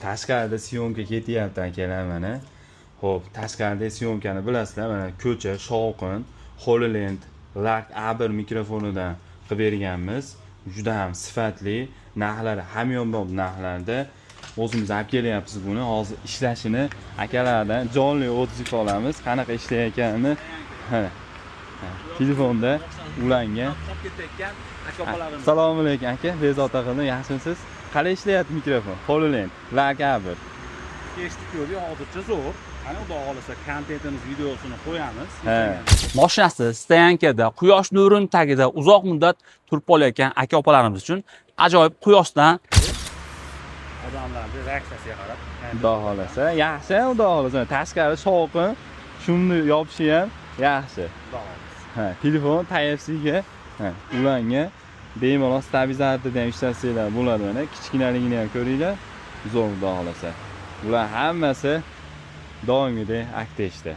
tashqarida syomka ketyapti akalar mana. Xo'p, tashqarida syomkani bilasizlar, mana ko'cha, shovqin, HoloLens Lark A1 mikrofonidan qilib berganmiz. Juda ham sifatli, narxlari hamyonbop narxlarda. O'zimiz olib kelyapmiz buni. Hozir ishlashini akalardan jonli o'tkazib olamiz. Qanaqa ishlayotganini telefonda ulangan. Assalomu alaykum aka, Bezod aka, yaxshimisiz? Qalay ishlayapti mikrofon? HoloLens Lark A1. Kechdik yo'lda hozircha zo'r. Ana xudo xolasa kontentimiz videosini qo'yamiz. Mashinasi stoyankada quyosh nurining tagida uzoq muddat turib qolayotgan aka-opalarimiz uchun ajoyib quyoshdan Odamlarni reaksiyasiga qarab. Xudo xolasa, yaxshi, xudo xolasa. Tashqari shovqin, shunni yopishi ham yaxshi. Telefon Type-C ga ulangan. Bemalol stabilizatorda ham ishlatsangiz bo'ladi mana. Kichkinaligini ham ko'ringlar. Zo'r xudo xolasa. Ular hammasi doimgidek aktiv ishda.